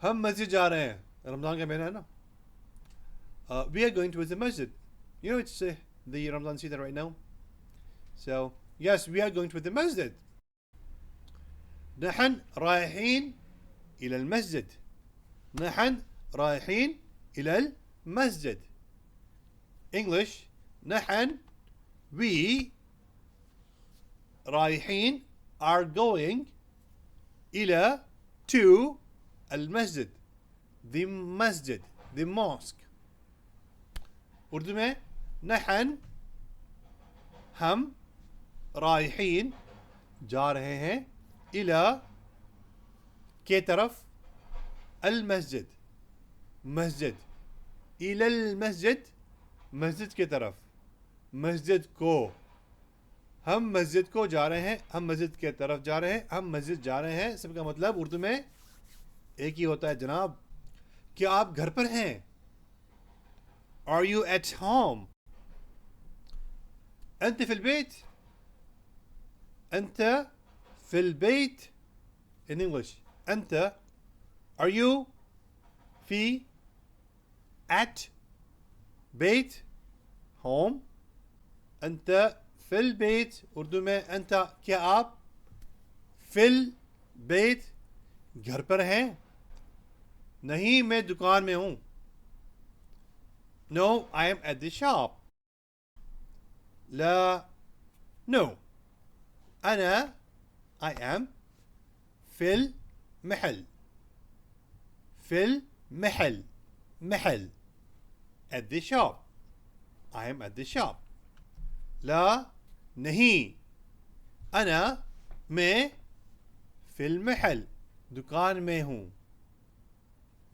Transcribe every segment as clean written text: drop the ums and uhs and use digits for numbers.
हम मस्जिद जा रहे हैं, रमज़ान का महीना है ना. We are going to the masjid. You know, it's the Ramadan season right now. So, yes, we are going to the masjid. نحن رايحين إلى المسجد. نحن رايحين إلى المسجد. English, نحن, we, رايحين, are going, إلى, to, المسجد, the masjid, the mosque. Urdu में नहन, हम, रायहीन, जा रहे हैं, इला, के तरफ, अल मस्जिद, मस्जिद, इलल मस्जिद, मस्जिद के तरफ, मस्जिद को, हम मस्जिद को जा रहे हैं, हम मस्जिद के तरफ जा रहे हैं, हम मस्जिद जा रहे हैं. सबका मतलब उर्दू में एक ही होता है जनाब. क्या आप घर पर हैं? Are you at home? أنت في البيت? أنت في البيت. In English, أنت, are you, في, at, بيت, home. أنت في البيت. उर्दू में أنت, क्या आप في البيت घर पर हैं? नहीं, मैं दुकान में हूँ. No, I am at the shop. Law, no. أنا, I am, في المحل. في المحل, Mahal. At the shop. I am at the shop. لا, नहीं. أنا, मैं, في المحل, दुकान में हूँ.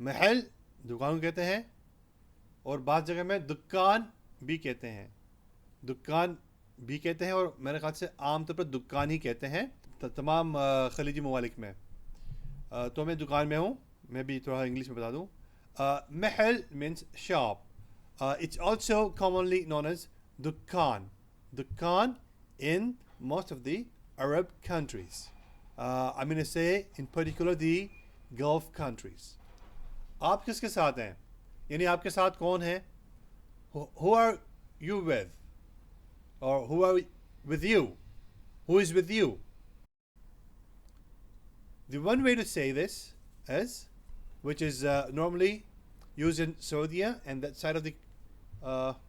महल दुकान को कहते हैं, और बात जगह में दुकान भी कहते हैं. दुकान भी कहते हैं, और मेरे ख्याल से आमतौर पर दुकान ही कहते हैं तमाम खलीजी ममालिक में. तो मैं दुकान में हूँ. मैं भी थोड़ा इंग्लिश में बता दूँ. महल means shop. It's also commonly known as दुकान. दुकान in most of the Arab countries. I'm going to say in particular the Gulf countries. आप किसके साथ हैं? यानी आपके साथ कौन है? Who are you with? Or who are with you? Who is with you? The one way to say this is, which is normally used in Saudi and that side of the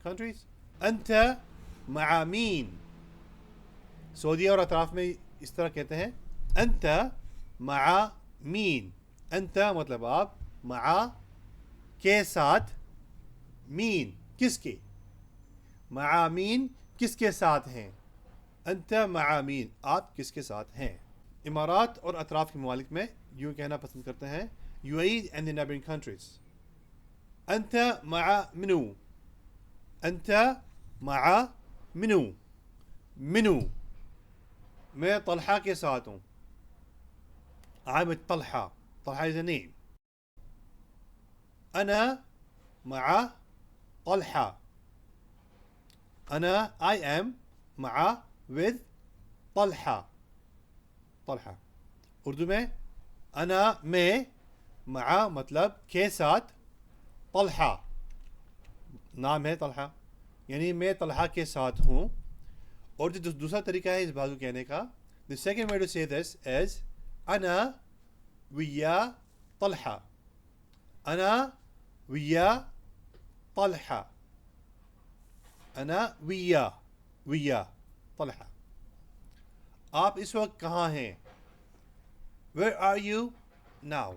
countries, أنت مع مين? Saudi और अतराफ में इस तरह कहते हैं. أنت مع مين? أنت मतलब आप, मआ के साथ, मीन किसके, मआ मीन किसके साथ हैं. अंत मआ मीन आप किसके साथ हैं. इमारात और अतराफ के ममालिक में यूँ कहना पसंद करते हैं. UAE and the neighboring countries. अंत मआ मिनू. अंत मआ मिनू. मिनू मैं तलहा के साथ हूँ. I'm with Talha. Talha is a name. أنا مع طلحة. أنا I am مع with طلحة. طلحة. उर्दू में أنا मैं मआ मतलब के साथ, तलहा नाम है तलहा, यानी मैं तलहा के साथ हूँ. और जो दूसरा तरीका है इस बात को कहने का, the second way to say this is أنا ويا طلحة. أنا ويا طلحة. أنا ويا طلحة. आप इस वक्त कहाँ हैं? Where are you now?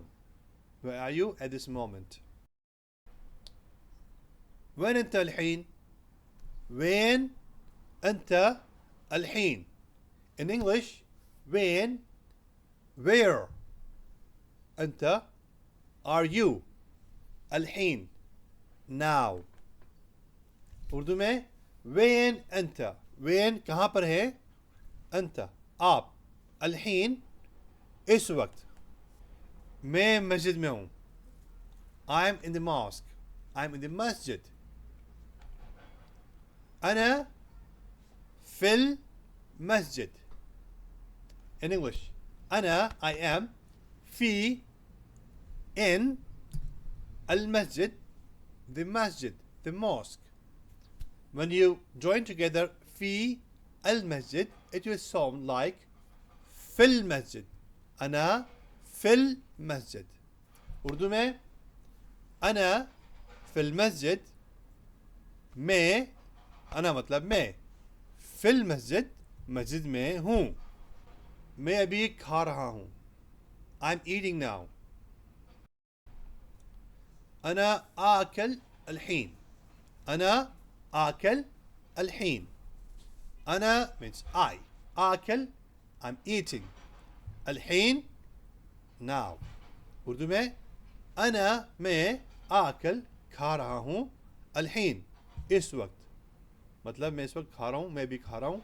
Where are you at this moment? وين أنت الحين? وين أنت الحين? In English, where, where. أنت, are you, الحين, now. उर्दू में वैन अंत, वैन कहाँ पर है, अंत आप, अलहीन इस वक्त, मैं मस्जिद में हूँ. I am in the mosque. I am in the masjid. أنا في المسجد. In English, أنا I am في in al-masjid, the masjid, the mosque. When you join together fi al-masjid, it will sound like fil masjid. ana fil masjid. Urdu में ana fil masjid, मैं, ana मतलब मैं, fill मस्जिद, मस्जिद में हूँ, मैं अभी खा रहा हूँ, I'm eating now. أنا آكل الحين. أنا آكل الحين. أنا means I. آكل I'm eating. الحين now. Urdu में أنا मैं आकल खा रहा हूँ الحين इस वक्त, मतलब मैं इस वक्त खा रहा हूँ, मैं भी खा रहा हूँ.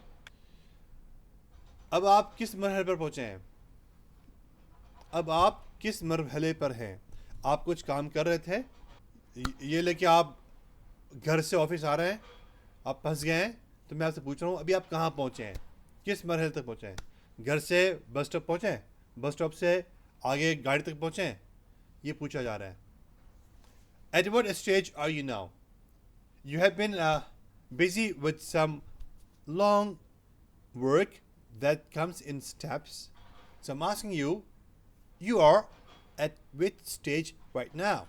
अब आप किस मरहले पर पहुँचे हैं? अब आप किस मरहले पर हैं? आप कुछ काम कर रहे थे, ये लेके आप घर से ऑफिस आ रहे हैं, आप फंस गए हैं, तो मैं आपसे पूछ रहा हूँ अभी आप कहाँ पहुँचे हैं, किस मरहले तक पहुँचे हैं? घर से बस स्टॉप पहुँचे हैं, बस स्टॉप से आगे गाड़ी तक पहुँचे हैं, ये पूछा जा रहा है. At what stage are you now? You have been busy with some long work that comes in steps. So I'm asking you, you are at which stage right now?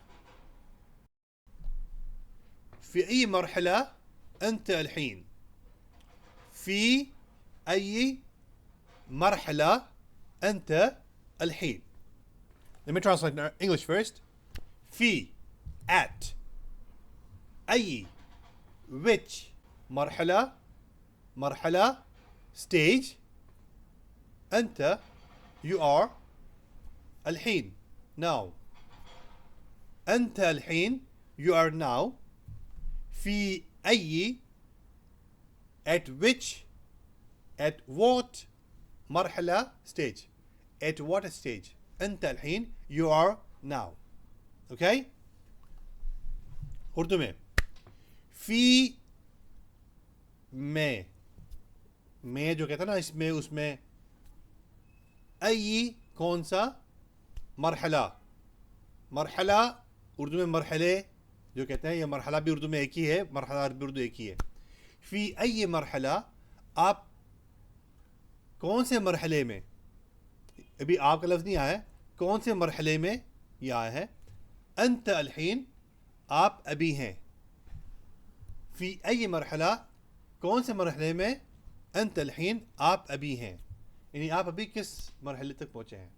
في أي مرحلة أنت الحين؟ في أي مرحلة أنت الحين? Let me translate in English first. في, at. أي, which. مرحلة, مرحلة, stage. أنت, you are. الحين, now. أنت الحين, you are now. في أي, at which, at what مرحلة, stage. At what stage? أنت الحين, you are now. Okay? Urdu में फी मैं जो कहता ना इसमें उसमें अई कौन सा मरहला, मरहला उर्दू में मरहले जो कहते हैं, ये मरहला भी उर्दू में एक ही है, मरहला भी उर्दू एक ही है. फी अई मरहला, आप कौन से मरहले में, अभी आपका लफ्ज़ नहीं आया है, कौन से मरहले में यह आया है. अंत अलहीन, आप अभी हैं. फी अई मरहला, कौन से मरहले में, अंत अलहीन, आप अभी हैं, यानी आप अभी किस मरहले तक पहुँचे हैं.